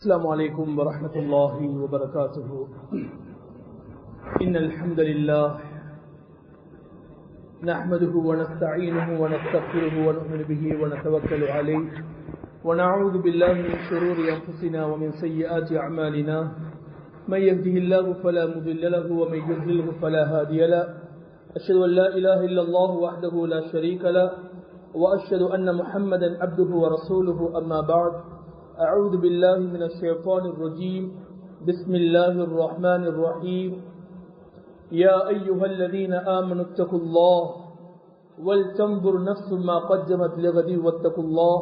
السلام عليكم ورحمة الله وبركاته. إن الحمد لله نحمده ونستعينه ونستغفره ونؤمن به ونتوكل عليه ونعوذ بالله من شرور أنفسنا ومن سيئات أعمالنا. من يهده الله فلا مضل له ومن يضلله فلا هادي له. أشهد أن لا إله إلا الله وحده لا شريك له وأشهد أن محمدا عبده ورسوله. أما بعد، أعوذ بالله من الشيطان الرجيم. بسم الله الرحمن الرحيم. يا أيها الذين آمنوا اتقوا الله ولتنظر نفس ما قدمت لغد واتقوا الله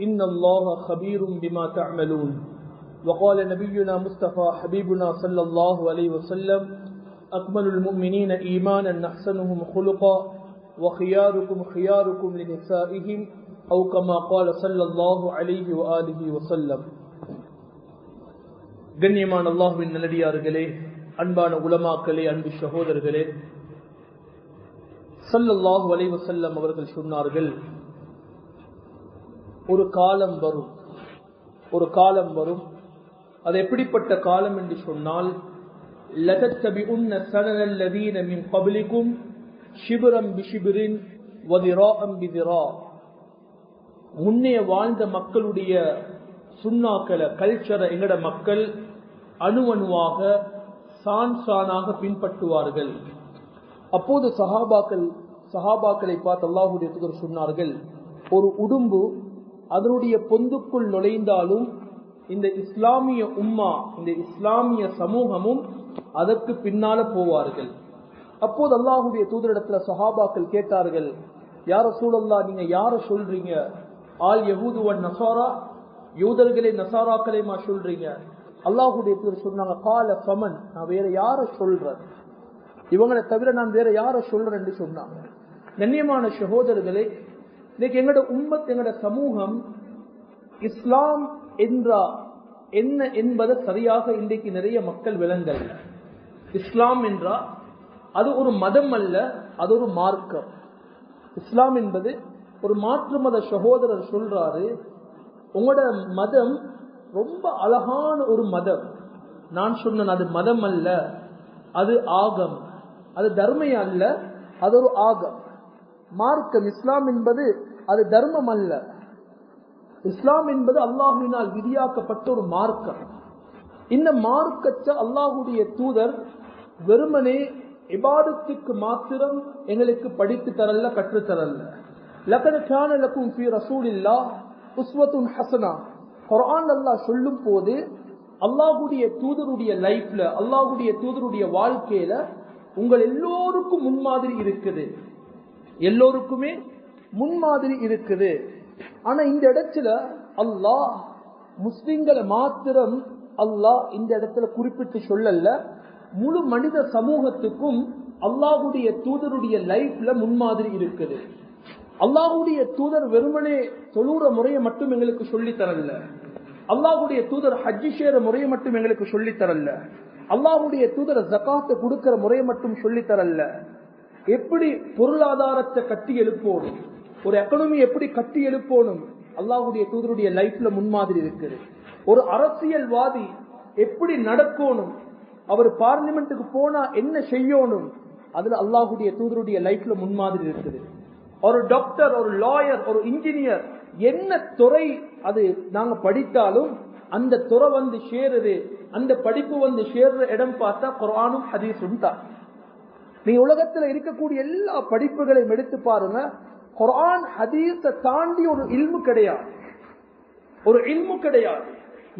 إن الله خبير بما تعملون. وقال نبينا مصطفى حبيبنا صلى الله عليه وسلم: أكمل المؤمنين إيمانا أحسنهم خلقا وخياركم خياركم لنسائهم أو كما قال صلى الله عليه وآله وسلم. கண்ணியமான அல்லாஹ்வின் நல்லடியார்களே, அன்பான உலமாக்களே, அன்பு சகோதரர்களே, ஸல்லல்லாஹு அலைஹி வஸல்லம் அவர்கள் சொன்னார்கள், ஒரு காலம் வரும். அது எப்படிப்பட்ட காலம் என்று சொன்னால், லதத்தபிஉன்ன ஸனனல் லதீன மின் क़ப்லிகும் ஷிப்ரன் பிஷிப்ரின் வதிராஅன் பிதிரா. முன்னே வாழ்ந்த மக்களுடைய சுன்னாக்களை, கல்ச்சரை எங்கட மக்கள் அணுவாக சானாக பின்பற்றுவார்கள். அப்போது சஹாபாக்களை பார்த்து அல்லாஹ்வுடைய தூதர் சொன்னார்கள், ஒரு உடும்பு அதனுடைய பொந்துக்குள் நுழைந்தாலும் இந்த இஸ்லாமிய உம்மா, இந்த இஸ்லாமிய சமூகமும் அதற்கு பின்னால போவார்கள். அப்போது அல்லாஹ்வுடைய தூதரிடத்துல சஹாபாக்கள் கேட்டார்கள், யா ரசூலல்லாஹ், நீங்க யார சொல்றீங்க? ஆல் யஹூது வன் நஸாரா, யூதர்களே நஸாராக்களைமா சொல்றீங்க? அல்லாஹ்வுடைய தூதர் சொன்னாங்க, கால ஃபமன், நான் வேற யார சொல்றேன்? இவங்களை தவிர நான் வேற யார சொல்றேன் என்று சொன்னாங்க. கண்ணியமான சகோதரர்களே, இன்னைக்கு எங்களோட உம்மத், எங்களோட சமூகம் இஸ்லாம் என்றா என்ன என்பதை சரியாக இன்றைக்கு நிறைய மக்கள் விளங்கல்ல. இஸ்லாம் என்றா அது ஒரு மதம் அல்ல, அது ஒரு மார்க்கம். இஸ்லாம் என்பது ஒரு மாற்று மத சகோதரர் சொல்றாரு, உங்களோட மதம் ரொம்ப அழகான ஒரு மதம். நான் சொன்னேன், அது மதம் அல்ல, அது ஆகம். அது தர்மம் அல்ல, அது ஒரு ஆகம், மார்க்கம். இஸ்லாம் என்பது அது தர்மம் அல்ல. இஸ்லாம் என்பது அல்லாஹ்வினால் விதியாக்கப்பட்ட ஒரு மார்க்கம். இந்த மார்க்கத்தை அல்லாஹ்வுடைய தூதர் வெறுமனே இபாதத்துக்கு மாத்திரம் எங்களுக்கு படித்து தரல, கற்றுத்தரல. லகத் கான லகும் ஃபீ ரசூலில்லாஹ் உஸ்வத்துன் ஹஸனா. குர்ஆன் அல்லாஹ் சொல்லும் போது அல்லாஹ்வுடைய தூதருடைய லைஃப்ல, அல்லாஹ்வுடைய தூதருடைய வாழ்க்கையில உங்கள் எல்லோருக்கும் முன்மாதிரி இருக்குது, எல்லோருக்குமே முன்மாதிரி இருக்குது. ஆனா இந்த இடத்துல அல்லாஹ் முஸ்லிம்களை மாத்திரம் அல்லாஹ் இந்த இடத்துல குறிப்பிட்டு சொல்லல, முழு மனித சமூகத்துக்கும் அல்லாஹ்வுடைய தூதருடைய லைஃப்ல முன்மாதிரி இருக்குது. அல்லாஹ்வுடைய தூதர் வெறுமனே தொழுற முறையை மட்டும் எங்களுக்கு சொல்லி தரல, அல்லாஹ்வுடைய தூதர் ஹஜ்ஜி செய்யற முறையை மட்டும் எங்களுக்கு சொல்லி தரல, அல்லாஹ்வுடைய தூதர் ஜகாத்தை கொடுக்கிற முறையை மட்டும் சொல்லி தரல, எப்படி பொருளாதாரத்தை கட்டி எழுப்பணும், ஒரு எக்கனாமி எப்படி கட்டி எழுப்பணும், அல்லாஹ்வுடைய தூதருடைய லைஃப்ல முன்மாதிரி இருக்குது. ஒரு அரசியல்வாதி எப்படி நடக்கணும், அவர் பார்லிமெண்ட்டுக்கு போனா என்ன செய்யணும், அதுல அல்லாஹ்வுடைய தூதருடைய லைஃப்ல முன்மாதிரி இருக்குது. ஒரு டாக்டர், ஒரு லாயர், ஒரு இன்ஜினியர், என்ன துறை அது நாங்க படித்தாலும் அந்த துறை வந்து சேருது, அந்த படிப்பு வந்து சேர்ற இடம் பார்த்தா குர்ஆனும் ஹதீஸும் தான். நீங்க உலகத்துல இருக்கக்கூடிய எல்லா படிப்புகளையும் எடுத்து பாருங்க, குர்ஆன் ஹதீஸை தாண்டி ஒரு இல்மு கிடையாது, ஒரு இல்மு கிடையாது.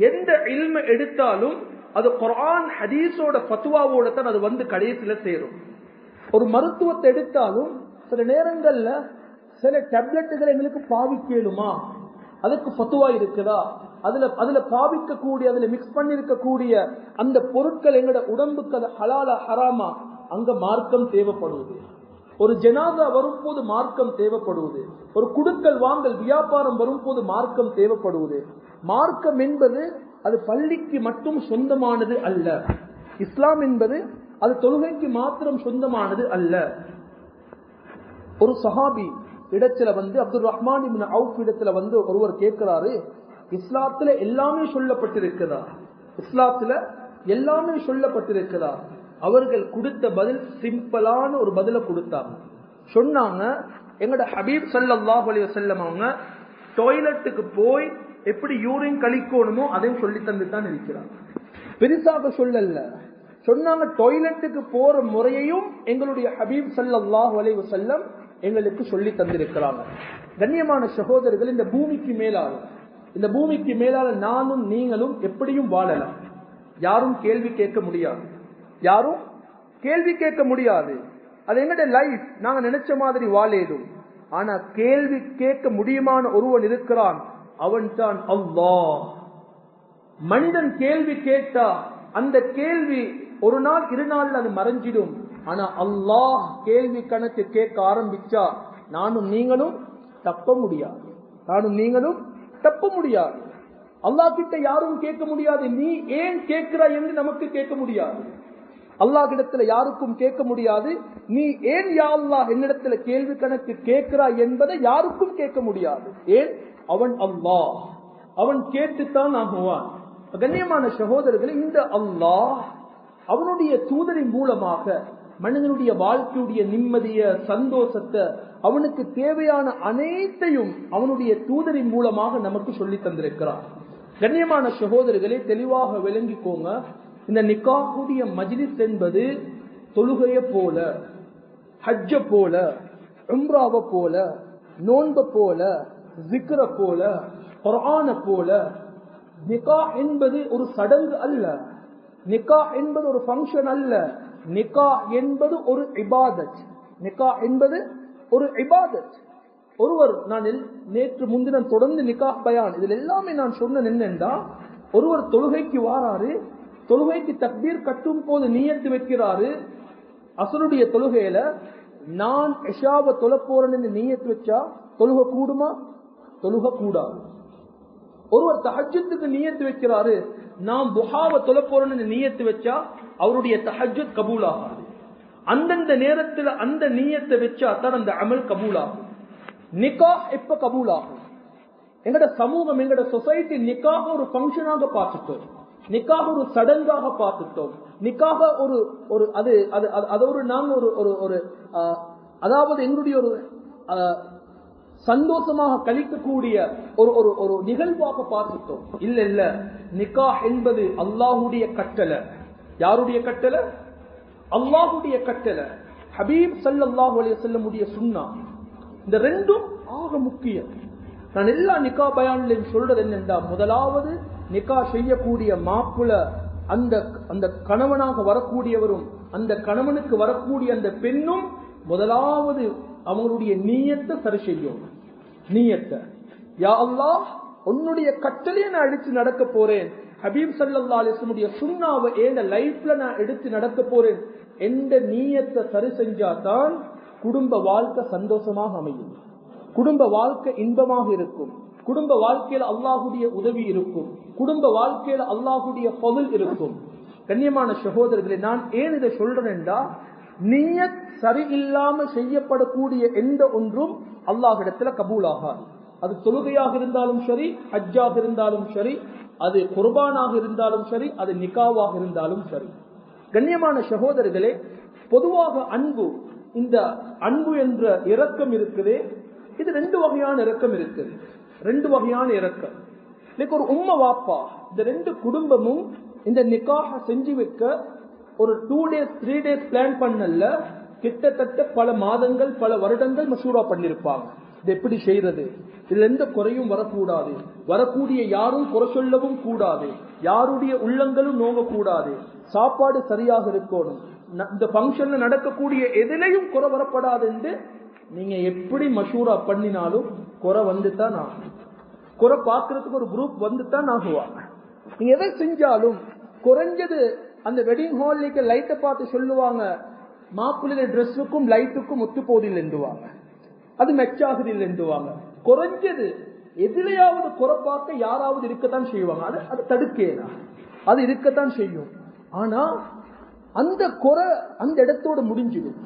எந்த இல்மு எடுத்தாலும் அது குர்ஆன் ஹதீஸோட ஃபத்வாவோட தான் அது வந்து கடைசியில சேரும். ஒரு மருத்துவத்தை எடுத்தாலும் சில நேரங்கள்ல சில டேப்லெட்டுகளை எங்களுக்கு பாவிக்கலுமா, அதுக்கு ஃபத்வா இருக்குதா, அதுல பாவிக்கக்கூடிய, அதுல மிக்ஸ் பண்ணி இருக்கக்கூடிய அந்த பொருட்கள் எங்களோட உடம்புக்கு அது ஹலாலா ஹராமா, அங்க மார்க்கம் தேவைப்படுவது. ஒரு ஜனாதா வரும்போது மார்க்கம் தேவைப்படுவது, ஒரு குடுக்கல் வாங்கல் வியாபாரம் வரும்போது மார்க்கம் தேவைப்படுவது. மார்க்கம் என்பது அது பள்ளிக்கு மட்டும் சொந்தமானது அல்ல. இஸ்லாம் என்பது அது தொழுகைக்கு மாத்திரம் சொந்தமானது அல்ல. ஒரு சஹாபி இடத்துல வந்து, அப்துல் ரஹ்மான் இப்னு அவுஃப் இடத்துல வந்து ஒருவர் கேட்கிறாரு, இஸ்லாத்துல எல்லாமே சொல்லப்பட்டிருக்கிறதா? இஸ்லாத்துல எல்லாமே சொல்லப்பட்டிருக்கிறதா? அவர்கள் கொடுத்த பதில் சிம்பிளான ஒரு பதில கொடுத்தாங்க. சொன்னாங்க, எங்கட ஹபீப் ஸல்லல்லாஹு அலைஹி வஸல்லம் அவங்க டாய்லெட்டுக்கு போய் எப்படி யூரின் கழிக்கணுமோ அதையும் சொல்லி தந்து தான் இருக்கிறாங்க. பெருசாக சொல்லல. சொன்னாங்க டாய்லெட்டுக்கு போற முறையையும் எங்களுடைய ஹபீப் ஸல்லல்லாஹு அலைஹி வஸல்லம் எங்களுக்கு சொல்லி தந்திருக்கிறாங்க. கண்ணியமான சகோதரர்கள், இந்த பூமிக்கு மேலால நானும் நீங்களும் எப்படியும் வாழலாம். யாரும் கேள்வி கேட்க முடியாது. அது எங்கட லைஃப், நாங்க நினைச்ச மாதிரி வாழேடும். ஆனா கேள்வி கேட்க முடியுமான ஒருவன் இருக்கிறான், அவன் தான் அல்லாஹ். மனிதன் கேள்வி கேட்டா அந்த கேள்வி ஒரு நாள் இரு நாள் அது மறைஞ்சிடும். ஆனா அல்லாஹ் கேள்வி கணக்கு கேட்க ஆரம்பிச்சா நானும் நீங்களும் தப்ப முடியாது. அல்லாஹ் கிட்ட யாரும் கேட்க முடியாது. நீ ஏன் கேட்கிறாய் என்று நமக்கு கேட்க முடியாது. அல்லாஹ் கிடத்துல யாருக்கும் கேட்க முடியாது. நீ ஏன் யா அல்லாஹ் என்னிடத்துல கேள்வி கணக்கு கேட்கிறாய் என்பதை யாருக்கும் கேட்க முடியாது. ஏன்? அவன் அல்லாஹ், அவன் கேட்டுத்தான் ஆகுவான். கண்ணியமான சகோதரர்களே, இந்த அல்லாஹ் அவனுடைய தூதரின் மூலமாக மனிதனுடைய வாழ்க்கையுடைய நிம்மதிய சந்தோஷத்தை, அவனுக்கு தேவையான அனைத்தையும் அவனுடைய தூதரின் மூலமாக நமக்கு சொல்லி தந்திருக்கிறான். கண்ணியமான சகோதரர்களே, தெளிவாக விளங்கிக்கோங்க. இந்த நிக்காஹுடைய மஜ்லிஸ் என்பது தொழுகைய போல, ஹஜ்ஜ போல, உம்ராவ போல, நோன்ப போல, ஜிக்ர போல, குர்ஆன போல. நிக்காஹ் என்பது ஒரு சடங்கு அல்ல. நிக்காஹ் என்பது ஒரு ஃபங்க்ஷன் அல்ல. நிக்காஹ் என்பது ஒரு இபாதத். ஒருவர், நான் நேற்று முன்தினம் தொடர்ந்து நிக்காஹ் பயான், இதுல எல்லாமே நான் சொன்ன என்னென்றா, ஒருவர் தொழுகைக்கு வாராரு, தொழுகைக்கு தக்பீர் கட்டும் போது நியத்து வைக்கிறாரு. அசருடைய தொழுகையில நான் இஷாவை தொழ போறேன்னு நியத்து வச்சா தொழுக கூடுமா? தொழுக கூடாது. ஒருவர் தஹஜ்ஜுக்கு நியத்து வைக்கிறாரு, நாம் துஹாவை தொழ போறேன்னு நியத்து வச்சா அவருடைய தஹஜ்ஜுத் கபூல் ஆகாது. அந்தந்த நேரத்தில் அந்த நியத்தை வச்சா தான் அந்த அமல் கபூல் ஆகும். நிக்காஹ் எப்ப கபூல் ஆகும்? எங்கட சமூகம், எங்கட சொசைட்டி நிக்காஹ் ஒரு ஃபங்க்ஷனாக பார்த்துட்டோம், நிக்காஹ் ஒரு சடங்காக பார்த்துட்டோம். நிக்காஹ் அதாவது எங்களுடைய ஒரு சந்தோஷமாக கழிக்கக்கூடிய ஒரு நிகழ்வாக பார்த்துட்டோம். இல்ல, நிக்காஹ் என்பது அல்லாஹுடைய கட்டளை. யாருடைய கட்டளை? அல்லாஹுடைய கட்டளை. ஹபீப் ஸல்லல்லாஹு அலைஹி வஸல்லம் உடைய சுன்னா. இந்த ரெண்டும் ஆக முக்கியம். நான் எல்லா நிக்கா பயான்லையும் சொல்றது என்னென்றா, முதலாவது நிக்கா செய்யக்கூடிய மாப்பிள அந்த கணவனாக வரக்கூடியவரும் அந்த கணவனுக்கு வரக்கூடிய அந்த பெண்ணும் முதலாவது அவங்களுடைய நீயத்தை சரி செய்யும். நீயத்தை, யா அல்லாஹ் உன்னுடைய கட்டளையை நான் எடுத்து நடக்க போறேன், ஹபீப் ஸல்லல்லாஹு அலைஹி வஸல்லம் சுன்னாவை என் லைஃப்ல நான் எடுத்து நடக்க போறேன் என்ற நீயத்தை சரி செஞ்சாதான் குடும்ப வாழ்க்கை சந்தோஷமாக அமையும், குடும்ப வாழ்க்கை இன்பமாக இருக்கும், குடும்ப வாழ்க்கையில அல்லாஹுடைய உதவி இருக்கும், குடும்ப வாழ்க்கையில அல்லாஹுடைய ஃபضل இருக்கும். கண்ணியமான சகோதரர்களே, நான் ஏன் இதை சொல்றேன்டா, நியத் சரியில்லாம செய்யப்படக்கூடிய எந்த ஒன்றும் அல்லாஹ்விடத்துல கபூல் ஆகாது. அது தொழுகையாக இருந்தாலும் சரி, ஹஜ்ஜாக இருந்தாலும் சரி, அது குர்பானாக இருந்தாலும் சரி, அது நிக்காவாக இருந்தாலும் சரி. கண்ணியமான சகோதரர்களே, பொதுவாக அன்பு, இந்த அன்பு என்ற இரக்கம் இருக்குதே, இது ரெண்டு வகையான இரக்கம் இருக்குது. ரெண்டு வகையான இரக்கம். இன்னைக்கு ஒரு உம்மா வாப்பா இந்த ரெண்டு குடும்பமும் இந்த நிக்காஹ செஞ்சு வைக்க ஒரு 2 days 3 days பிளான் பண்ணல, கிட்டத்தட்ட பல மாதங்கள் பல வருடங்கள் மசூரா பண்ணிருப்பாங்க. இது எப்படி செய்யறது, இதுல எந்த குறையும் வரக்கூடாது, வரக்கூடிய யாரும் குறை சொல்லவும் கூடாது, யாருடைய உள்ளங்களும் நோங்க கூடாது, சாப்பாடு சரியாக இருக்கணும், இந்த பங்கன்ல நடக்கக்கூடிய எதிலையும் குறை வரப்படாது என்று நீங்க எப்படி மசூரா பண்ணினாலும் குறை வந்துதான் ஆகும். குறை பார்க்கறதுக்கு ஒரு குரூப் வந்துதான் ஆகுவாங்க. நீங்க எதை செஞ்சாலும் குறைஞ்சது அந்த வெட்டிங் ஹாலுக்கு லைட்டை பார்த்து சொல்லுவாங்க, மாப்பிள்ளை ட்ரெஸ்ஸுக்கும் லைட்டுக்கும் ஒத்து போதில் என்றுவாங்க, அது மெச்சாகுதில் என்றுவாங்க. குறைஞ்சது எதிலையாவது குறை பார்க்க யாராவது இருக்கத்தான் செய்வாங்க. அது தடுக்கலாம், அது இருக்கத்தான் செய்யும். ஆனா அந்த குறை அந்த இடத்தோட முடிஞ்சிடும்,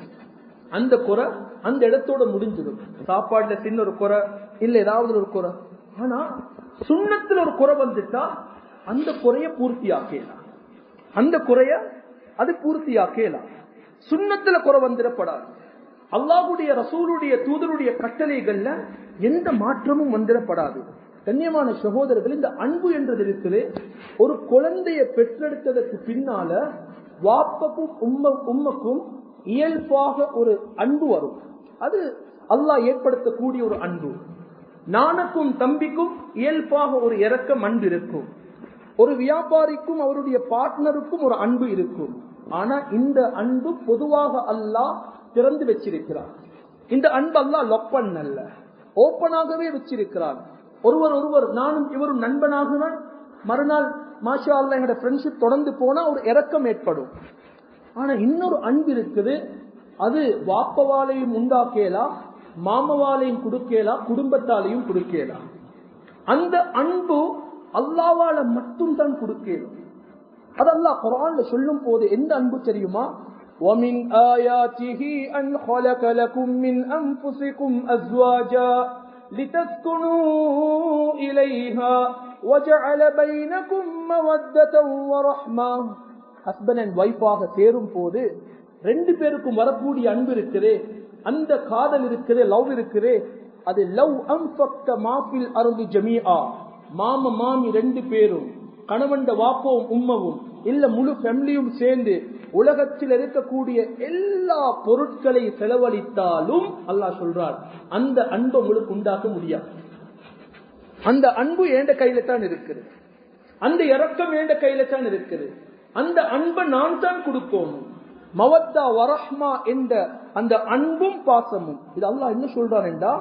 அந்த குறை அந்த இடத்தோட முடிஞ்சிடும். சாப்பாடுல சின்ன ஒரு குறை இல்ல, ஏதாவது ஒரு குறை. ஆனா சுன்னத்துல ஒரு குறை வந்துட்டா அந்த குறைய பூர்த்தியாக்கலாம், அந்த குறைய அது பூர்த்தியாக்கலாம். சுன்னத்துல குறை வந்துடப்படாது. அல்லாஹ்வுடைய ரசூலுடைய தூதருடைய கட்டளைகள்ல எந்த மாற்றமும் வந்துடப்படாது. கண்ணியமான சகோதரர்கள், இந்த அன்பு என்றது இருக்குது. ஒரு குழந்தையை பெற்றெடுத்ததற்கு பின்னால வாப்பக்கும் உம்மக்கும் இயல்பாக ஒரு அன்பு வரும். அது அல்லாஹ் ஏற்படுத்தக்கூடிய ஒரு அன்பு. நானுக்கும் தம்பிக்கும் இயல்பாக ஒரு இரக்கம் அன்பு இருக்கும். ஒரு வியாபாரிக்கும் அவருடைய பார்ட்னருக்கும் ஒரு அன்பு இருக்கும். ஆனா இந்த அன்பு பொதுவாக அல்லாஹ் திறந்து வச்சிருக்கிறார். இந்த அன்பு அல்லாஹ் லாக் பண்ணல, ஓப்பனாகவே வச்சிருக்கிறார். ஒருவர் நானும் இவரும் நண்பனாக மறுநாள் மாஷா அல்லாஹ் எங்களோட ஃப்ரெண்ட்ஷிப் தொடர்ந்து போனா ஒரு இரக்கம் ஏற்படும். ஆனா இன்னொரு அன்பு இருக்குது, அது வாப்பவாலையும் உண்டாக்கலாம், மாமவாலையும் கொடுக்கலாம், குடும்பத்தாலையும் கொடுக்கலாம். அந்த அன்பு அல்லாஹ்வால மட்டும் தான் கொடுக்கலாம். அது அல்லாஹ் குர்ஆன்ல சொல்லும் போது எந்த அன்பு தெரியுமா? وَمِنْ آيَاتِهِ أَنْ خَلَقَ لَكُم مِّنْ أَنفُسِكُمْ أَزْوَاجًا لِتَسْكُنُوا إِلَيْهَا وَجَعَلَ بَيْنَكُم مَّوَدَّةً وَرَحْمَةً. ஹஸ்பண்ட் அண்ட் வைஃபாக சேரும் போது ரெண்டு பேருக்கும் வரக்கூடிய அன்பு இருக்குது, அந்த காதல் இருக்குது, லவ் இருக்குது. அது லவ் அன்ஃபக்த மாஃபில் அர்தி ஜமீஆ. மாமா மாமி ரெண்டு பேரும், கணவன் வாப்பவும் உம்மவும் இல்ல முழு ஃபேமிலியும் சேர்ந்து உலகத்தில் இருக்கக்கூடிய எல்லா பொருட்களை செலவழித்தாலும் அல்லாஹ் சொல்றார் அந்த அன்பை உங்களுக்கு உண்டாக்க முடியாது. அந்த அன்பு ஏண்ட கையில தான் இருக்குது, அந்த இரக்கம் ஏண்ட கையில தான் இருக்குது. அந்த அன்பை நான் தான் கொடுக்கணும். மவத்தா வரஹ்மா என்ற அந்த அன்பும் பாசமும் இது அல்லாஹ் என்ன சொல்றான் என்றா,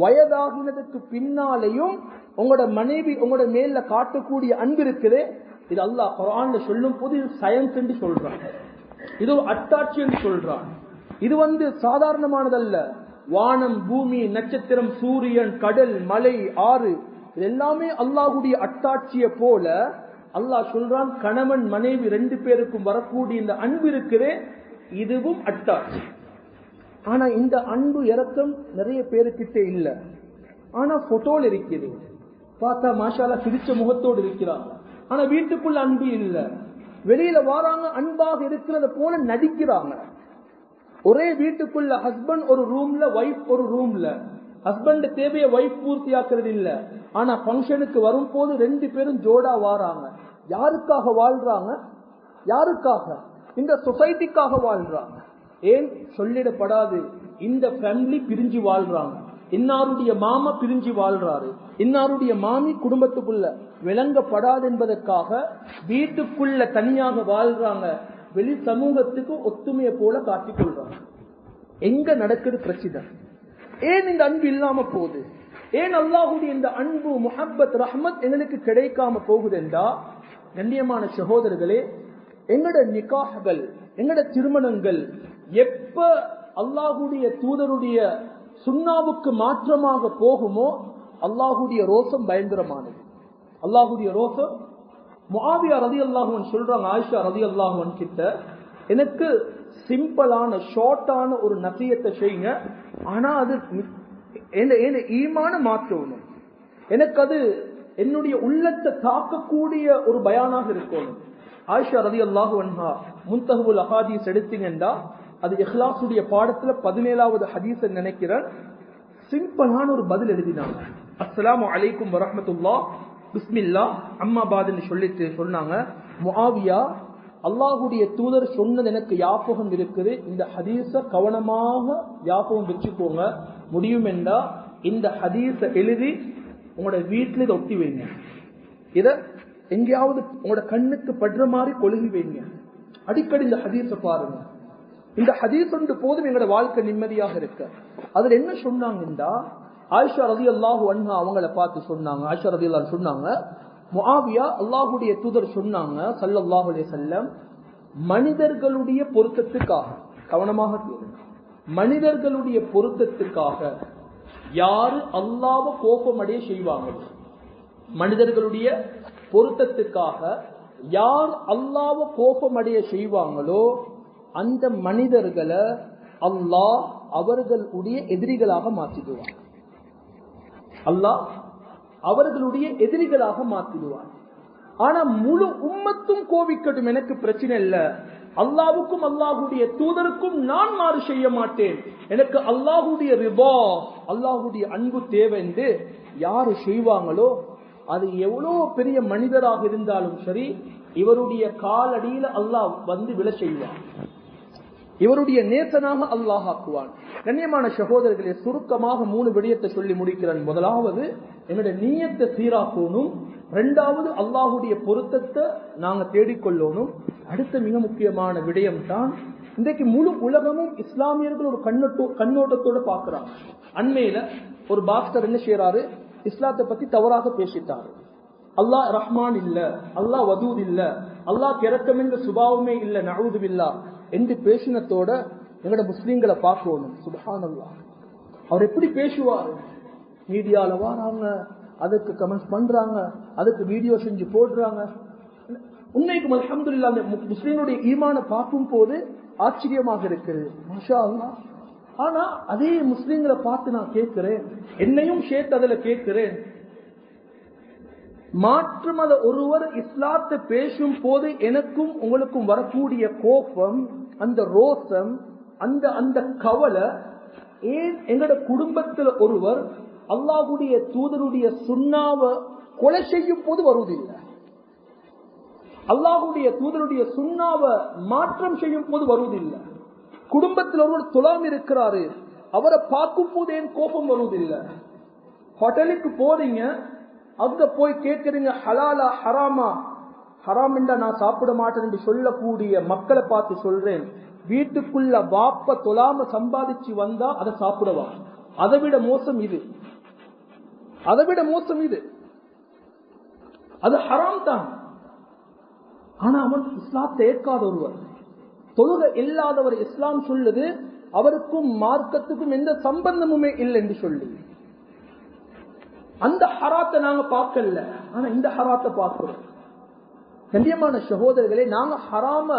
வயதாகினதுக்கு பின்னாலேயும் உங்களோட மனைவி உங்களோட மேல காட்டக்கூடிய அன்பு இருக்குது. இது அல்லாஹ் குர்ஆன்ல சொல்லும் போது இது சயின்ஸ் என்று சொல்றான், இது ஒரு அத்தாட்சி என்று சொல்றான். இது சாதாரணமானதல்ல. வானம், பூமி, நட்சத்திரம், சூரியன், கடல், மலை, ஆறு, இது எல்லாமே அல்லாஹ்வுடைய அத்தாட்சியை போல அல்லாஹ் சொல்றான். கணவன் மனைவி ரெண்டு பேருக்கும் வரக்கூடிய இந்த அன்பு இருக்குதே, இதுவும் அத்தாட்சி. ஆனா இந்த அன்பு இரக்கம் நிறைய பேருக்கிட்ட இல்ல. ஆனா போட்டோல இருக்குது, பார்த்தா மாஷாஅல்லாஹ் சிரிச்ச முகத்தோடு இருக்கிறாங்க. ஆனா வீட்டுக்குள்ள அன்பு இல்ல. வெளியில வாராங்க, அன்பாக இருக்கிறத போல நடிக்கிறாங்க. ஒரே வீட்டுக்குள்ள ஹஸ்பண்ட் ஒரு ரூம்ல, வைஃப் ஒரு ரூம்ல. ஹஸ்பண்ட் தேவையை வைஃப் பூர்த்தி ஆக்குறது இல்ல. ஆனா பங்கனுக்கு வரும் போது ரெண்டு பேரும் ஜோடா வாராங்க. யாருக்காக வாழ்றாங்க? யாருக்காக? இந்த சொசைட்டிக்காக வாழ்றாங்க. ஏன் சொல்லிடப்படாது, இந்த ஃபேமிலி பிரிஞ்சு வாழ்றாங்க, இன்னாருடைய மாமா பிரிஞ்சு வாழ்றாரு, இன்னாருடைய மாமி குடும்பத்துக்குள்ள விளங்கப்படாது என்பதற்காக வீட்டுக்குள்ள தனியாக வாழ்றாங்க. வெளி சமூகத்துக்கு ஒத்துமையை போல காட்டிக் கொள்றாங்க. எங்க நடக்குது பிரச்சனை? ஏன் இந்த அன்பு இல்லாம போகுது? ஏன் அல்லாஹ்வுடைய இந்த அன்பு, முஹப்பத், ரஹ்மத் எங்களுக்கு கிடைக்காம போகுது என்றா, கண்ணியமான சகோதரர்களே, எங்கட நிக்காஹ்கள், எங்கட திருமணங்கள் எப்ப அல்லாஹ்வுடைய தூதருடைய சுன்னாவுக்கு மாற்றமாக போகுமோ அல்லாஹ்வுடைய ரோசம் பயங்கரமானது. அல்லாஹ்வுடைய ரோசம். முஆவியா ரலியல்லாஹு அன்ஹு சொல்றாங்க, ஆயிஷா ரலியல்லாஹு அன்ஹா கிட்ட, எனக்கு சிம்பிளான ஷார்ட்டான ஒரு நசியத்தை செய்யுங்க, ஆனா அது என்ன ஈமான மாற்றணும், எனக்கு அது என்னுடைய உள்ளத்தை தாக்கக்கூடிய ஒரு பயானாக இருக்கணும். ஆயிஷா ரலியல்லாஹு அன்ஹா முன்தஹுல் அஹாதீஸ் எடுத்தீங்கன்னா அது இஹ்லாஸுடைய பாடத்துல 17வது ஹதீஸ் நினைக்கிறேன். சிம்பிளான ஒரு பதில் எழுதினாங்க. அஸ்ஸலாமு அலைக்கும் வரஹ்மத்துல்லாஹ் பிஸ்மில்லாஹ் அம்மா பாத்னு சொல்லிட்டு சொன்னாங்க, முஆவியா, அல்லாஹ்வுடைய தூதர் சொன்னது எனக்கு ஞாபகம் இருக்குது, இந்த ஹதீஸ கவனமாக ஞாபகம் வச்சுக்கோங்க, முடியும் என்றா இந்த ஹதீஸ எழுதி உங்களோட வீட்டுல இதை ஒட்டி வைங்க, இத எங்கேயாவது உங்களோட கண்ணுக்கு படுற மாதிரி கொழுகி வைங்க, அடிக்கடி இந்த ஹதீஸ பாருங்க. இந்த ஹதீஸ் ஒன்று போதும் எங்களோட வாழ்க்கை நிம்மதியாக இருக்க. அதுல என்ன சொன்னாங்கன்னா, ஆயிஷா ரலியல்லாஹு அன்ஹா அவங்கள பார்த்து சொன்னாங்க, ஆயிஷா ரலியல்லாஹு சொன்னாங்க, முஆவியா, அல்லாஹ்வுடைய தூதர் சொன்னாங்க ஸல்லல்லாஹு அலைஹி வஸல்லம், மனிதர்களுடைய பொருத்தத்துக்காக, கவனமாக கேளுங்க, மனிதர்களுடைய பொருத்தத்துக்காக யாரு அல்லாஹ்வை கோபமடைய செய்வாங்க, மனிதர்களுடைய பொருத்தத்துக்காக யார் அல்லாஹ்வை கோபமடைய செய்வாங்களோ அந்த மனிதர்களை அல்லாஹ் அவர்களுடைய எதிரிகளாக மாற்றிடுவார். அல்லாஹ் அவர்களுடைய எதிரிகளாக மாற்றிடுவார். ஆனா முழு உம்மத்தும் கோபிக்கட்டும், எனக்கு பிரச்சனை இல்ல. அல்லாஹ்வுக்கும் அல்லாஹ்வுடைய தூதருக்கும் நான் மாறு செய்ய மாட்டேன். எனக்கு அல்லாஹ்வுடைய ரிபா, அல்லாஹ்வுடைய அன்பு தேவை என்று யாரு செய்வாங்களோ, அது எவ்வளவு பெரிய மனிதராக இருந்தாலும் சரி, இவருடைய காலடியில அல்லாஹ் வந்து விழ செய்வான். இவருடைய நேசனாக அல்லாஹ் ஆக்குவான். கண்ணியமான சகோதரர்களே, சுருக்கமாக 3 விடயத்தை சொல்லி முடிக்கிறேன். முதலாவது, என்னுடைய நீயத்தை சீராக்கணும். இரண்டாவது, அல்லாஹுடைய பொருத்தத்தை நாங்க தேடிக்கொள்ளணும். அடுத்த மிக முக்கியமான விடயம் தான், இன்றைக்கு முழு உலகமும் இஸ்லாமியர்கள் ஒரு கண்ணோட்டத்தோட பாக்குறாங்க. அண்மையில ஒரு பாஸ்கர் என்ன செய்யறாரு, இஸ்லாத்தை பத்தி தவறாக பேசிட்டாரு. அல்லாஹ் ரஹ்மான் இல்ல, அல்லாஹ் வதூத் இல்ல, அல்லாஹ் இறக்கம் என்ற சுபாவமே இல்ல, நஊது பில்லாஹ் என்று பேசினத்தோட எங்கட முஸ்லீம்களை பார்க்கணும். சுப்ஹானல்லாஹ், அவர் எப்படி பேசுவார்? மீடியால வராங்க, அதுக்கு கமெண்ட்ஸ் பண்றாங்க, அதுக்கு வீடியோ செஞ்சு போடுறாங்க. உண்மைக்கும் அல்ஹம்துலில்லாஹ் அந்த முஸ்லீம்களுடைய ஈமான பார்க்கும் போது ஆச்சரியமாக இருக்குது, மாஷா அல்லாஹ். ஆனா அதே முஸ்லீம்களை பார்த்து நான் கேட்கிறேன், என்னையும் சேர்த்து அதுல கேட்கிறேன், மாற்று மத ஒருவர் இஸ்லாத்தை பேசும் போது எனக்கும் உங்களுக்கும் வரக்கூடிய கோபம், அந்த ரோசம், அந்த அந்த கவலை ஏன் எங்கட குடும்பத்தில் ஒருவர் அல்லாஹ்வுடைய தூதருடைய சுன்னாவை கொலை செய்யும் போது வருவதில்லை? அல்லாஹ்வுடைய தூதருடைய சுன்னாவை மாற்றம் செய்யும் போது வருவதில்லை. குடும்பத்தில் ஒருவர் தொழாம இருக்கிறாரு, அவரை பார்க்கும் போது ஏன் கோபம் வருவதில்லை? ஹோட்டலுக்கு போறீங்க, அங்க போய் கேட்கிறீங்க ஹலாலா ஹராமா, ஹராம் என்றா நான் சாப்பிட மாட்டேன் என்று சொல்லக்கூடிய மக்களை பார்த்து சொல்றேன், வீட்டுக்குள்ள வாப்ப தொழாம சம்பாதிச்சு வந்தா அதை சாப்பிடவா? அதை விட மோசம் இது, அதை விட மோசம் இது. அது ஹராம் தான். ஆனா அவன் இஸ்லாத்தை ஏற்காத ஒருவர், தொழுகை இல்லாதவர், இஸ்லாம் சொல்லுது அவருக்கும் மார்க்கத்துக்கும் எந்த சம்பந்தமுமே இல்லை என்று சொல்லி, அந்த ஹராத்தை நாங்க பார்க்கல, ஆனா இந்த ஹராத்தை பார்க்கிறோம். கண்ணியமான சகோதரர்களே, நாங்க ஹராம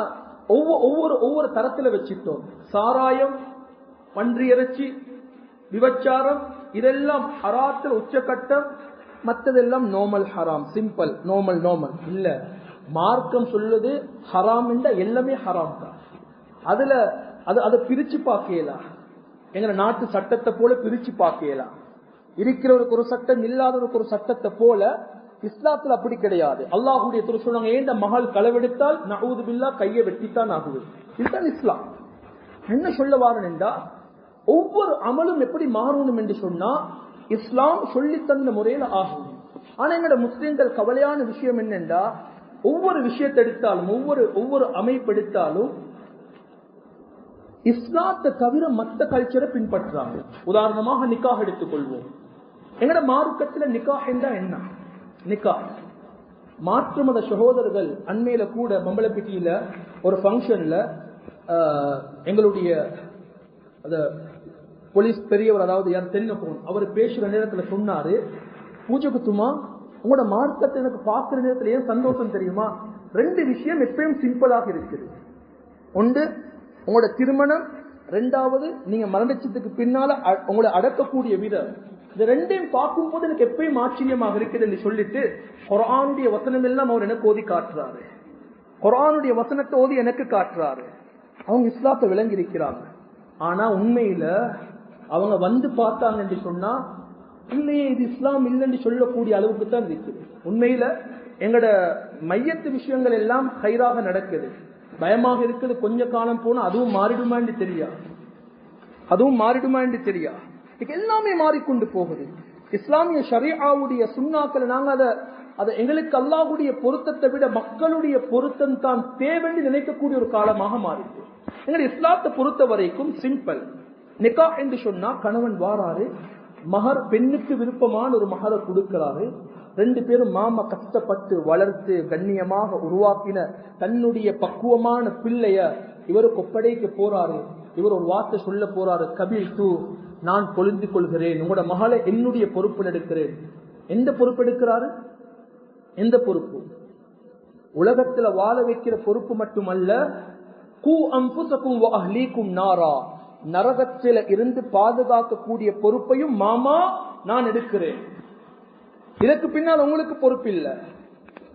ஒவ்வொரு தரத்துல வச்சுட்டோம். சாராயம், பன்றி இறைச்சி, விபச்சாரம், இதெல்லாம் ஹராத்தில் உச்சகட்டம். மற்றதெல்லாம் நோமல் ஹராம், சிம்பிள் நோமல் இல்ல. மார்க்கம் சொல்லுது ஹராம் என்ற எல்லாமே ஹராம் தான். அதுல அதை பிரிச்சு பார்க்கலாம். எங்க நாட்டு சட்டத்தை போல பிரிச்சு பார்க்கலாம். இருக்கிறவருக்கு ஒரு சட்டம், இல்லாதவருக்கு ஒரு சட்டத்தை போல இஸ்லாத்துல அப்படி கிடையாது. அல்லாஹ்வுடைய தூதர் சொன்னாங்க, ஏண்ட மகள் களவெடுத்தால் நஊது பில்லாஹ் கையை வெட்டித்தான் ஆகுது. இதுதான் இஸ்லாம். என்ன சொல்ல வாரன் என்றா, ஒவ்வொரு அமலும் எப்படி மாறணும் என்று சொன்னா இஸ்லாம் சொல்லி தந்த முறையில ஆகும். ஆனா எங்கட முஸ்லிம்கள் கவலையான விஷயம் என்னென்றா, ஒவ்வொரு விஷயத்தை எடுத்தாலும், ஒவ்வொரு அமைப்பு எடுத்தாலும் இஸ்லாத்தை தவிர மற்ற கல்ச்சரை பின்பற்றாங்க. உதாரணமாக நிக்காஹ் எடுத்துக்கொள்வோம். எங்கட மார்க்கத்தில் நிக்காஹ் என்றா என்ன? நிக்காஹ் மாற்று மத சகோதரர்கள் அண்மையில கூட மம்பளப்பிட்டியில ஒரு ஃபங்க்ஷன்ல எங்களுடைய போலீஸ் பெரியவர், அதாவது யார் தென்னப்போன், அவர் பேசுற நேரத்துல சொன்னாரு, பூஜை குத்துமா உங்களோட மார்க்கத்தை எனக்கு பார்க்கிற நேரத்தில் ஏன் சந்தோஷம் தெரியுமா? 2 விஷயம் எப்பயும் சிம்பிளாக இருக்குது. ஒன்று உங்களோட திருமணம், 2வது நீங்க மரணத்துக்கு பின்னால உங்களை அடக்கக்கூடிய விதம். இந்த 2ஐயும் பார்க்கும் போது எனக்கு எப்பயும் ஆச்சரியமாக இருக்குது என்று சொல்லிட்டு குர்ஆனுடைய வசனம் எல்லாம் அவர் எனக்கு ஓதி காட்டுறாரு. குர்ஆனுடைய வசனத்தை ஓதி எனக்கு காட்டுறாரு. அவங்க இஸ்லாத்தை விளங்கி இருக்கிறாங்க. ஆனா உண்மையில அவங்க வந்து பார்த்தாங்க என்று சொன்னா, இல்லையே இது இஸ்லாம் இல்லைன்னு சொல்லக்கூடிய அளவுக்கு தான் இருக்குது. உண்மையில எங்கட மையத்து விஷயங்கள் எல்லாம் ஹைராக நடக்குது. பயமாக இருக்குது, கொஞ்ச காலம் போனா அதுவும் மாறிடுமா என்று தெரியா, எல்லாமே மாறிக்கொண்டு போகுது. இஸ்லாமிய ஷரீஆவுடைய சுன்னாக்களை நாங்க அதை எங்களுக்கு அல்லாஹ்வுடைய பொருத்தத்தை விட மக்களுடைய பொருத்தம் தான் தேவைன்னு நினைக்கக்கூடிய ஒரு காலமாக மாறிது. எங்க இஸ்லாத்தை பொறுத்த வரைக்கும் சிம்பிள். நிக்காஹ் என்று சொன்னா கணவன் வாராரு, மகர் பெண்ணுக்கு விருப்பமான ஒரு மகரை கொடுக்கிறாரு. 2 பேரும் மாமா கஷ்டப்பட்டு வளர்த்து கண்ணியமாக உருவாக்கின தன்னுடைய பக்குவமான பிள்ளைய இவருக்கு ஒப்படைக்க போறாரு. இவர் ஒரு வார்த்தை சொல்ல போறாரு, கபில் தூ, நான் பொழுந்து கொள்கிறேன், உங்களோட மகளை என்னுடைய பொறுப்பு எடுக்கிறேன். எந்த பொறுப்பு எடுக்கிறாரு? எந்த பொறுப்பு? உலகத்துல வாழ வைக்கிற பொறுப்பு மட்டுமல்ல, கூ அன்புசக்கும் அஹ்லீக்கும் நாரா, நரகத்தில இருந்து பாதுகாக்கக்கூடிய பொறுப்பையும் மாமா நான் எடுக்கிறேன். இதற்கு பின்னால் உங்களுக்கு பொறுப்பு இல்ல.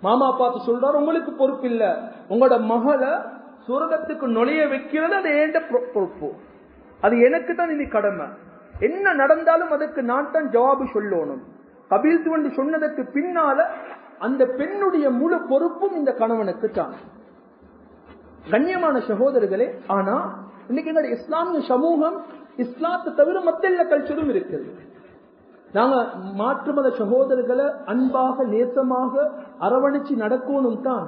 மாமா பார்த்து சொல்றாரு, உங்களுக்கு பொறுப்பு இல்ல. உங்களோட மகளை சொர்க்கத்துக்கு நுழைய வைக்கிறது அது ஏண்ட பொறுப்பு, அது எனக்கு தான் இனி கடமை. என்ன நடந்தாலும் அதுக்கு நான் தான் ஜவாபு சொல்லணும். கபீல்து என்று சொன்னதற்கு பின்னால அந்த பெண்ணுடைய முழு பொறுப்பும் இந்த கணவனுக்கு தான். கண்ணியமான சகோதரர்களே, ஆனா இன்னைக்கு எங்களுடைய இஸ்லாமிய சமூகம் இஸ்லாத்தை தவிர மத்த எல்லா கல்ச்சரும் இருக்குது. நாங்க மாற்று மத சகோதரர்களை அன்பாக நேசமாக அரவணைச்சு நடக்கணும் தான்.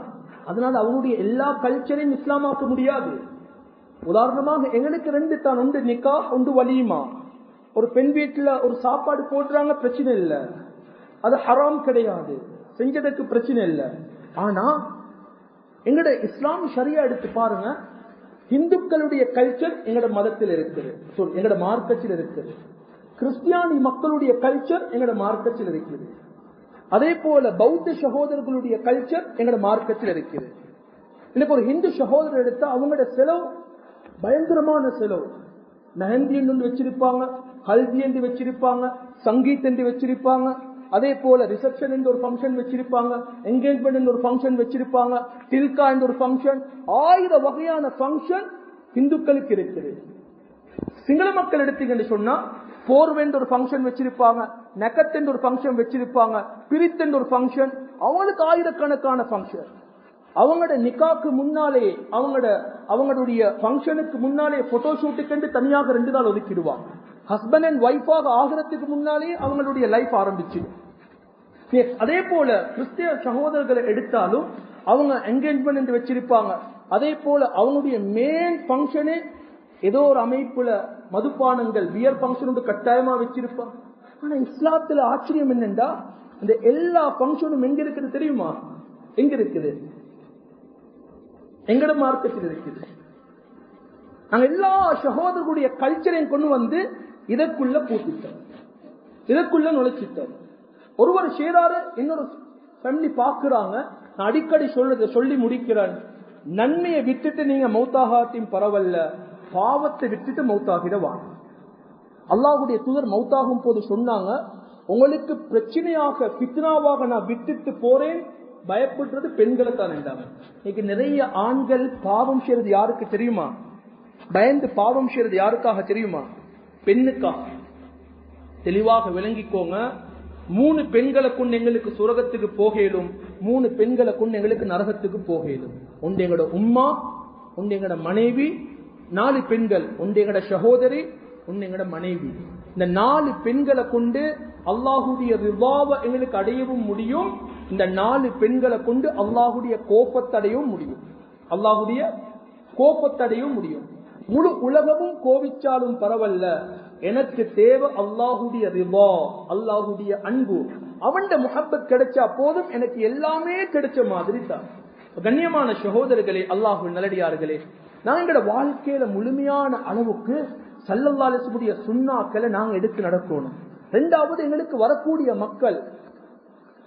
அதனால அவனுடைய எல்லா கல்ச்சரையும் இஸ்லாமாக்க முடியாது. உதாரணமாக எங்களுக்கு 2 தான், ஒன்று நிக்கா, ஒன்று வலீமா. ஒரு பெண் வீட்டுல ஒரு சாப்பாடு போடுறாங்க, பிரச்சனை இல்லை, அது ஹராம் கிடையாது, செஞ்சதுக்கு பிரச்சனை இல்லை. ஆனா எங்கட இஸ்லாம் ஷரியா எடுத்து பாருங்க, இந்துக்களுடைய கல்ச்சர் எங்கட மதத்தில் இருக்குது, எங்கட மார்க்கத்தில் இருக்குது. கிறிஸ்டியானி மக்களுடைய கல்ச்சர் எங்கட மார்க்கத்தில் இருக்குது. அதே போல பௌத்த சகோதரர்களுடைய கல்ச்சர் எங்கட மார்க்கத்தில் இருக்குது. இன்னைக்கு ஒரு ஹிந்து சகோதரர் எடுத்தா அவங்களோட செலவு பயங்கரமான செலவு. மெஹந்தி என்று வச்சிருப்பாங்க, ஹல்தி என்று வச்சிருப்பாங்க, சங்கீத் என்று வச்சிருப்பாங்க. அதே போல ரிசப்ஷன் என்று ஒரு ஃபங்க்ஷன் வச்சிருப்பாங்க, என்கேஜ்மெண்ட் என்று ஒரு ஃபங்க்ஷன் வச்சிருப்பாங்க, தில்கா என்று ஒரு ஃபங்க்ஷன். 1000 வகையான ஃபங்க்ஷன் இந்துக்களுக்கு இருக்குது. சிங்கள மக்கள் எடுத்தீங்கன்னு சொன்னா போர்வ் என்று ஒரு ஃபங்க்ஷன் வச்சிருப்பாங்க, நெகத் என்று ஒரு ஃபங்க்ஷன் வச்சிருப்பாங்க, பிரித் என்று ஒரு ஃபங்க்ஷன். அவங்களுக்கு ஆயிரக்கணக்கான ஃபங்க்ஷன். அவங்களோட நிக்காக்கு முன்னாலே அவங்களுடைய ஃபங்க்ஷனுக்கு முன்னாலே போட்டோ ஷூட்டுக்கு தனியாக 2 நாள் ஒதுக்கிடுவாங்க. ஹஸ்பண்ட் அண்ட் ஒய்ஃபாக ஆகிறதுக்கு முன்னாலே அவங்களுடைய லைஃப் ஆரம்பிச்சு. அதே போல கிறிஸ்திய சகோதரர்களை எடுத்தாலும் அவங்க என்கேஜ்மெண்ட் என்று வச்சிருப்பாங்க. அதே போல அவங்களுடைய மெயின் ஃபங்க்ஷனே ஏதோ ஒரு அமைப்புல மதுபானங்கள் பியர் ஃபங்க்ஷன் கட்டாயமா வச்சிருப்பாங்க. ஆனா இஸ்லாத்துல ஆச்சரியம் என்னண்டா, இந்த எல்லா ஃபங்க்ஷனும் எங்க இருக்குது தெரியுமா? எங்க இருக்குது? எங்கட மார்க்கத்தில் இருக்குது. நாங்க எல்லா சகோதரர்களுடைய கல்ச்சரையும் கொண்டு வந்து இதற்குள்ள பூத்திட்டோம், இதற்குள்ள நுழைச்சிட்டோம். ஒருவர் சேராரு, இன்னொரு ஃபேமிலி பாக்குறாங்க. நான் அடிக்கடி சொல்லி முடிக்கிறேன், நன்மையை விட்டுட்டு நீங்க மௌத்தாகாட்டின் பரவல்ல, பாவத்தை விட்டுட்டு மௌத்தாகிடவாங்க. அல்லாஹ்வுடைய தூதர் மௌத்தாகும் போது சொன்னாங்க, உங்களுக்கு பிரச்சனையாக பித்னாவாக நான் விட்டுட்டு போறேன், பயப்படுறது பெண்களை தான் என்றாங்க. இன்னைக்கு நிறைய ஆண்கள் பாவம் செய்யறது யாருக்கு தெரியுமா? பயந்து பாவம் செய்யறது யாருக்காக தெரியுமா? பெண்ணுக்காக. தெளிவாக விளங்கிக்கோங்க. 3 பெண்களை கொண்டு எங்களுக்கு சுரகத்துக்கு போகலும், 3 பெண்களை கொண்டு எங்களுக்கு நரகத்துக்கு போகலும். ஒன்று எங்களோட உம்மா, ஒன்று எங்களோட மனைவி, 4 பெண்கள், ஒன்று எங்களோட சகோதரி, ஒன்று எங்களோட மனைவி. இந்த 4 பெண்களை கொண்டு அல்லாஹுடைய ரிவாவை எங்களுக்கு அடையவும் முடியும். இந்த 4 பெண்களை கொண்டு அல்லாஹுடைய கோபத்தடையவும் முடியும். அல்லாஹுடைய கோபத்தடையவும் முடியும். முழு உலகமும் கோபிச்சாலும் பரவல்ல, எனக்கு தேவை அல்லாஹுடைய ரிவா, அல்லாஹுடைய அன்பு. அவன் முஹப்பத் கிடைச்சா போதும், எனக்கு எல்லாமே கிடைச்ச மாதிரி தான். கண்ணியமான சகோதரர்களே, அல்லாஹு நல்லடியார்களே, நாங்க எங்களோட வாழ்க்கையில முழுமையான அளவுக்கு ஸல்லல்லாஹு அலைஹி வஸல்லம் சுன்னாக்களை நாங்க எடுத்து நடக்கணும். 2வது, எங்களுக்கு வரக்கூடிய மக்கள்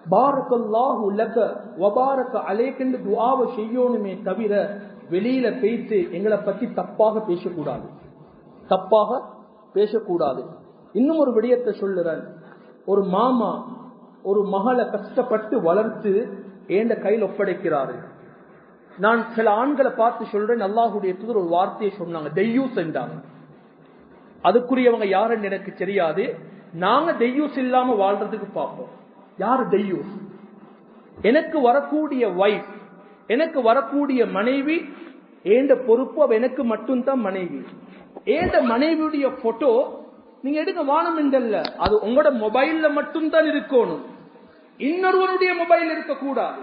பாரக்கல்லாஹு லக வபாரக அலைக என்று துஆவை செய்யணுமே தவிர வெளியில பேசி எங்களை பத்தி தப்பாக பேசக்கூடாது, தப்பாக பேசக்கூடாது. இன்னும் ஒரு விடயத்தை சொல்லுறேன். ஒரு மாமா ஒரு மகளை கஷ்டப்பட்டு வளர்த்து ஏண்ட கையில் ஒப்படைக்கிறாரு. நான் சில ஆண்களை பார்த்து சொல்றேன், அல்லாஹ்வுடைய தூதர் ஒரு வார்த்தையை சொன்னாங்க, தெய்யூஸ் என்றாங்க. அதுக்குரியவங்க யாருன்னு எனக்கு தெரியாது. நாங்க தெய்யூஸ் இல்லாம வாழ்றதுக்கு பார்ப்போம். யாரு தெய்யூஸ்? எனக்கு வரக்கூடிய வைஃப், எனக்கு வரக்கூடிய மனைவி, ஏண்ட பொறுப்பு அவ எனக்கு மட்டும்தான் மனைவி. ஏண்ட மனைவியுடைய போட்டோ நீங்க எடுக்க வானம் என்றல்ல, அது உங்களோட மொபைல்ல மட்டும்தான் இருக்கணும், இன்னொருவருடைய மொபைல் இருக்கக்கூடாது.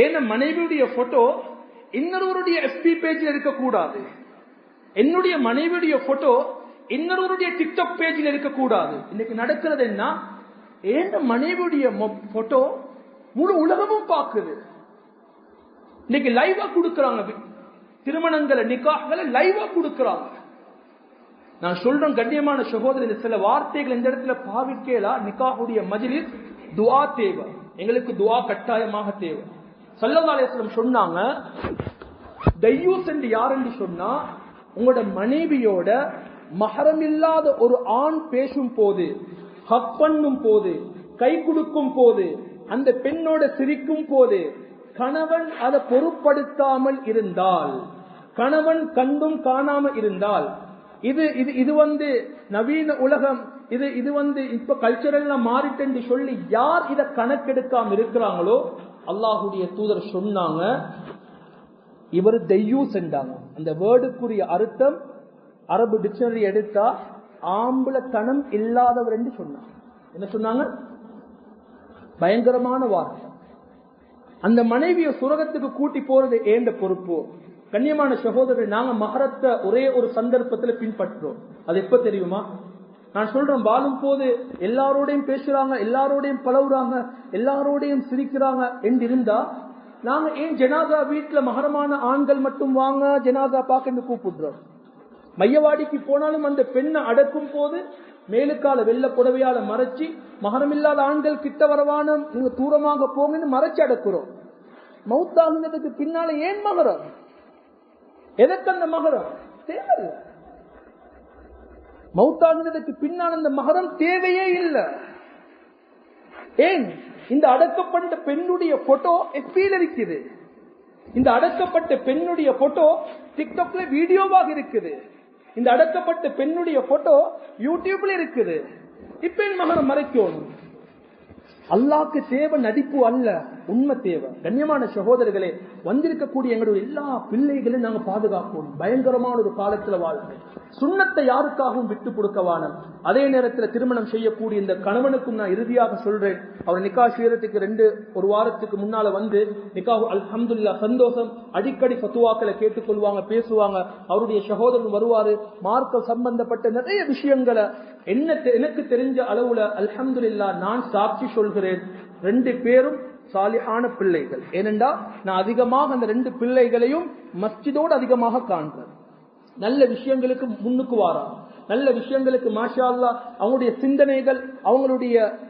ஏன மனைவியுடைய போட்டோ இன்னொருவருடைய எஸ்பி பேஜில் இருக்கக்கூடாது. என்னுடைய மனைவியுடைய போட்டோ இன்னொருவருடைய டிக்டாக் பேஜில் இருக்கக்கூடாது. இன்னைக்கு நடக்கிறது என்ன, ஏன் மனைவியுடைய போட்டோ முழு உலகமும் பார்க்குது. இன்னைக்கு லைவா கொடுக்கறாங்க, திருமணங்களை நிக்காஹ்களை லைவா கொடுக்கறாங்க. நான் சொல்றேன் கண்ணியமான சகோதரி, சில வார்த்தைகள் இந்த இடத்துல பாவிக்கலாம். நிக்காஹுடைய மஜ்லிஸ் துஆ தேவை, எங்களுக்கு துஆ கட்டாயமாக தேவை. ஸல்லல்லாஹு அலைஹி வஸல்லம் சொன்னாங்க, தையூஸ் என்று யார் என்று சொன்னா, உங்களோட மனைவியோட மஹரம் இல்லாத ஒரு ஆண் பேசும் போது, ஹக் பண்ணும் போது, கை கொடுக்கும் போது, அந்த பெண்ணோட சிரிக்கும் போது கணவன் அதை பொருட்படுத்தாமல் இருந்தால், கணவன் கண்டும் காணாமல் இருந்தால், இது நவீன உலகம், இது இப்ப கல்ச்சரல் மாறிட்டு சொல்லி யார் இதை கணக்கெடுக்காம இருக்கிறாங்களோ அல்லாஹுடைய தூதர் சொன்னாங்க, இவர் தெய்யூஸ் என்றாங்க. அந்த வேர்டுக்குரிய அர்த்தம் அரபு டிக்ஷனரி எடுத்தா ஆம்பளத்தனம் இல்லாதவர் என்று சொன்னாங்க. என்ன சொன்னாங்க? பயங்கரமான வார்த்தை. அந்த மனைவியை சுரகத்துக்கு கூட்டி போறது ஏண்ட பொறுப்பு. கண்ணியமான சகோதரர், நாங்க மஹரத்தை ஒரே ஒரு சந்தர்ப்பத்தில் பின்பற்றோம். அது எப்ப தெரியுமா? நான் சொல்றேன், வாழும் போது எல்லாரோடையும் பேசுறாங்க, எல்லாரோடையும் பழகுறாங்க, எல்லாரோடையும் சிரிக்கிறாங்க என்று இருந்தா நாங்க ஏன் ஜனாதா வீட்டுல மகரமான ஆண்கள் மட்டும் வாங்க ஜனாதா பாக்க கூப்பிடுறோம்? மையவாடிக்கு போனாலும் அந்த பெண்ணை அடக்கும் போது மேலுக்கால வெள்ள புடவையால மறைச்சி மகரமில்லாத ஆண்கள் கிட்ட வரவான, நீங்க தூரமாக போங்கன்னு மறைச்சு அடக்குறோம். மௌத்தாகினதுக்கு பின்னால ஏன் மகரம்? எதற்கு அந்த மகரம் தேவையில்லை. மௌத்தாகினதுக்கு பின்னால் அந்த மகரம் தேவையே இல்லை. ஏன்? இந்த அடக்கப்பட்ட பெண்ணுடைய போட்டோ எஃபில இருக்குது. இந்த அடக்கப்பட்ட பெண்ணுடைய போட்டோ டிக்டாக்ல வீடியோவாக இருக்குது. இந்த அடக்கப்பட்ட பெண்ணுடைய போட்டோ யூடியூப்ல இருக்குது. இப்ப என் மகரம் மறைக்கணும். அல்லாஹ்க்கு தேவை நடிப்பு அல்ல, உண்மை தேவை. கண்ணியமான சகோதரர்களே, வந்திருக்கக்கூடிய எங்களுடைய எல்லா பிள்ளைகளையும் நாங்க பாதுகாக்கணும். பயங்கரமான ஒரு காலத்துல வாழ்க்கை. சுண்ணத்தை யாருக்காகவும் விட்டு கொடுக்கவான. அதே நேரத்தில் திருமணம் செய்யக்கூடிய இந்த கணவனுக்கும் நான் இறுதியாக சொல்றேன், அவர் நிக்கா செய்யறதுக்கு ஒரு வாரத்துக்கு முன்னால வந்து நிக்கா அல்ஹம்துலில்லாஹ் சந்தோஷம். அடிக்கடி ஃபத்வாக்களை கேட்டுக்கொள்வாங்க, பேசுவாங்க. அவருடைய சகோதரன் வருவாரு, மார்க்க சம்பந்தப்பட்ட நிறைய விஷயங்களை எனக்கு தெரிஞ்ச அளவுல அல்ஹம்துலில்லாஹ் நான் சாட்சி சொல்கிறேன். 2 பேரும் சாலிஹான பிள்ளைகள். ஏனென்றா நான் அதிகமாக அந்த 2 பிள்ளைகளையும் மஸ்ஜிதோடு அதிகமாக காண்கிறேன். நல்ல விஷயங்களுக்கு முன்னுக்கு வாராங்க, நல்ல விஷயங்களுக்கு மாஷா அல்லாஹ் அவங்களுடைய சிந்தனைகள்,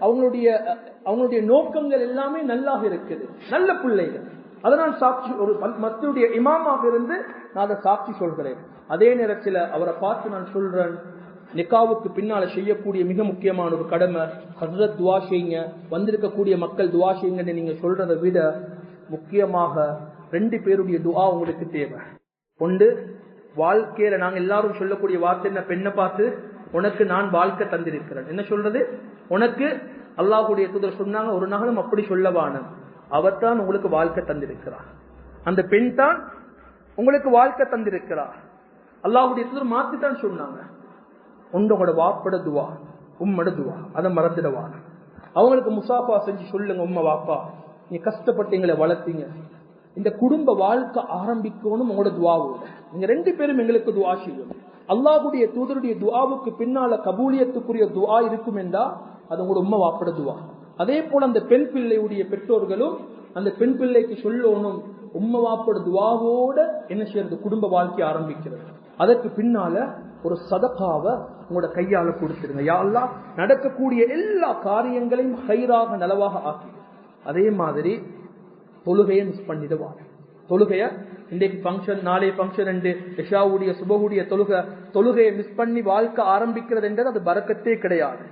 அவங்களுடைய நோக்கங்கள் எல்லாமே நல்லாக இருக்குது. நல்ல பிள்ளைகள். அதனால் சாட்சி, ஒரு மஸ்ஜிதுடைய இமாமாக இருந்து நான் அதை சாட்சி சொல்கிறேன். அதே நேரத்தில் அவரை பார்த்து நான் சொல்றேன், நிக்காவுக்கு பின்னால செய்யக்கூடிய மிக முக்கியமான ஒரு கடமை ஹஸ்ரத் துவா செய்யுங்க, வந்திருக்கக்கூடிய மக்கள் துவா செய்யுங்கன்னு நீங்க சொல்றதை விட முக்கியமாக 2 பேருடைய துவா உங்களுக்கு தேவை. ஒன்று, வாழ்க்கையில நாங்க எல்லாரும் சொல்லக்கூடிய வார்த்தை என்ன? பெண்ணை பார்த்து உனக்கு நான் வாழ்க்கை தந்திருக்கிறேன். என்ன சொல்றது? உனக்கு அல்லாஹ்வுடைய தூதர் சொன்னாங்க, ஒரு நாளும் அப்படி சொல்லவான, அவர்தான் உங்களுக்கு வாழ்க்கை தந்திருக்கிறார். அந்த பெண் தான் உங்களுக்கு வாழ்க்கை தந்திருக்கிறார். அல்லாஹ்வுடைய தூதர் மாத்தித்தான் சொன்னாங்க, உங்களோட வாப்பட துவா, உம்மட துவா, அதை மறந்துடுவாங்க. அவங்களுக்கு முசாஃபா செஞ்சு சொல்லுங்க, உம்ம வாப்பா நீ கஷ்டப்பட்டு எங்களை வளர்த்தீங்க, இந்த குடும்ப வாழ்க்கை ஆரம்பிக்கணும் உங்களோட துவாவோட. நீங்க 2 பேரும் எங்களுக்கு துவா செய்யும். அல்லாஹ்வுடைய தூதருடைய துவாவுக்கு பின்னால கபூலியத்துக்குரிய துவா இருக்கும் என்றா அது உங்களோட உம்ம வாப்பட துவா. அதே போல அந்த பெண் பிள்ளையுடைய பெற்றோர்களும் அந்த பெண் பிள்ளைக்கு சொல்லணும், உம்ம வாப்பட துவாவோட என்ன செய்யறது? குடும்ப வாழ்க்கை ஆரம்பிக்கிறது. அதற்கு பின்னால ஒரு சதகாவை உங்களோட கையால கொடுத்துருங்க. யா அல்லாஹ் நடக்கக்கூடிய எல்லா காரியங்களையும் ஹைராக நலவாக ஆக்கி. அதே மாதிரி தொழுகையை மிஸ் பண்ணிடுவாங்க. தொழுகைய இன்றைக்கு ஃபங்க்ஷன், நாளை ஃபங்க்ஷன் என்று இஷாவுடைய சுபகுடைய தொழுகையை மிஸ் பண்ணி வாழ்க்கை ஆரம்பிக்கிறது என்றது அது பரக்கத்தே கிடையாது.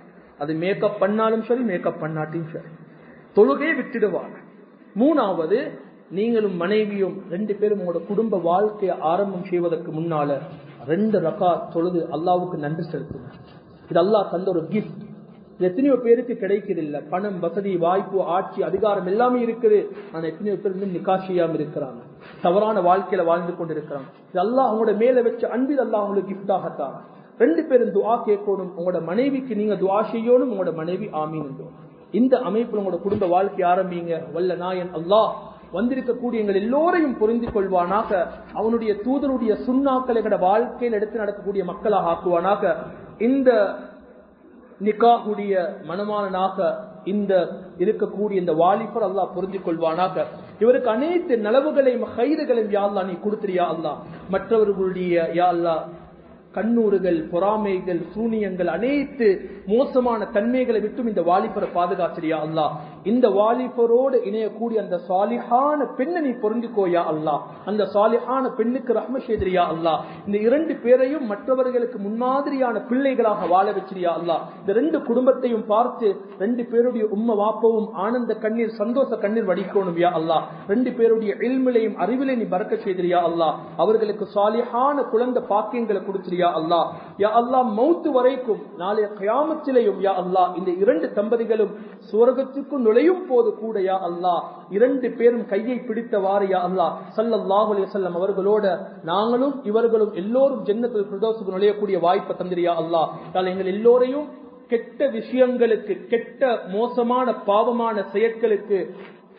அது மேக்கப் பண்ணாலும் சரி, மேக்கப் பண்ணாட்டியும் சரி, தொழுகையை விட்டுடுவாங்க. 3வது, நீங்களும் மனைவியும் 2 பேரும் உங்களோட குடும்ப வாழ்க்கையை ஆரம்பம் செய்வதற்கு முன்னால 2 ரகாத் தொழுது அல்லாஹ்வுக்கு நன்றி செலுத்துங்க. இது அல்லாஹ் தந்த ஒரு கிஃப்ட். எத்தனையோ பேருக்கு கிடைக்கிறதில்லை. பணம், வசதி, வாய்ப்பு, ஆட்சி, அதிகாரம் எல்லாமே இருக்குது. ஆனா எத்தனையோ பேர் இன்னும் நிக்கா செய்யாம இருக்கிறாங்க, தவறான வாழ்க்கையில வாழ்ந்து கொண்டிருக்கிறாங்க. இது அல்லாஹ் அவங்களோட மேல வச்ச அன்பில் அல்லாஹ் அவங்களுக்கு கிஃப்டாகத்தான். 2 பேரும் துஆ கேட்கணும். உங்களோட மனைவிக்கு நீங்க துஆ செய்யணும், உங்களோட மனைவி ஆமீன். இந்த அமைப்பில் உங்களோட குடும்ப வாழ்க்கை ஆரம்பிங்க. வல்ல நாயன் அல்லாஹ் வந்திருக்கக்கூடிய எங்கள் எல்லோரையும் புரிந்து கொள்வானாக. அவனுடைய தூதருடைய சுன்னாக்களை எங்களோட வாழ்க்கையில் எடுத்து நடக்கக்கூடிய மக்களாக ஆக்குவானாக. இந்த நிக்காஹுடைய மனமானாக இந்த இருக்கக்கூடிய இந்த வாலிபர் அல்லாஹ் புரிந்து கொள்வானாக. இவருக்கு அனைத்து நலவுகளையும் ஹைறுகளையும் யா அல்லாஹ் நீ கொடுத்திரியா அல்லாஹ். மற்றவர்களுடைய யா அல்லாஹ் கண்ணூறுகள், பொறாமைகள், சூனியங்கள், அனைத்து மோசமான தன்மைகளை விட்டும் இந்த வாலிபரை பாதுகாச்சிரியா அல்லாஹ். இந்த வாலிபரோடு இணையக்கூடிய அந்த சாலிஹான பெண்ணை நீ பொருந்திக்கோயா அல்லாஹ். அந்த சாலிஹான பெண்ணுக்கு ரஹ்ம செய்திரியா அல்லாஹ். இந்த 2 பேரையும் மற்றவர்களுக்கு முன்மாதிரியான பிள்ளைகளாக வாழ வச்சிரியா அல்லாஹ். இந்த 2 குடும்பத்தையும் பார்த்து 2 பேருடைய உம்ம வாப்பவும் ஆனந்த கண்ணீர், சந்தோஷ கண்ணீர் வடிக்கணும் யா அல்லாஹ். 2 பேருடைய இல்மிலையும் அறிவிலை நீ பரக்க செய்திரியா அல்லாஹ். அவர்களுக்கு சாலிஹான குழந்தை பாக்கியங்களை கொடுத்திரியா அல்லாஹ். யா அல்லாஹ், மௌத் வரைக்கும் நாளைய கியாமத்திலேயும் யா அல்லாஹ் இந்த 2 தம்பதிகளும் சுவர்க்கத்துக்கு நுழையும் போது கூட யா அல்லாஹ் 2 பேரும் கையை பிடித்தவாறு யா அல்லாஹ் ஸல்லல்லாஹு அலைஹி வஸல்லம் அவர்களோட நாங்களும் இவர்களும் எல்லோரும் ஜன்னத்துல் ஃபிர்தௌஸுக்கு நுழையக்கூடிய வாய்ப்பை தந்திரியா அல்லாஹ். எங்கள் எல்லோரையும் கெட்ட விஷயங்களுக்கு, கெட்ட மோசமான பாவமான செயற்களுக்கு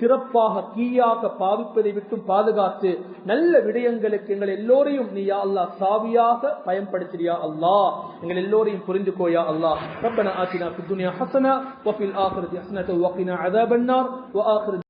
சிறப்பாக கீயாக பாவிப்பதை விட்டும் பாதுகாத்து நல்ல விடயங்களுக்கு எங்கள் எல்லோரையும் நீ யா அல்லாஹ் சாவியாக பயன்படுத்தியா அல்லாஹ். எங்கள் எல்லோரையும் புரிந்துக்கோயா அல்லாஹ். ரப்பனா ஆத்தினா ஃபித் துன்யா ஹஸனா வ ஃபில் ஆখিরাতি ஹஸனத வ கினா அஸாபன் நார் வ ஆখির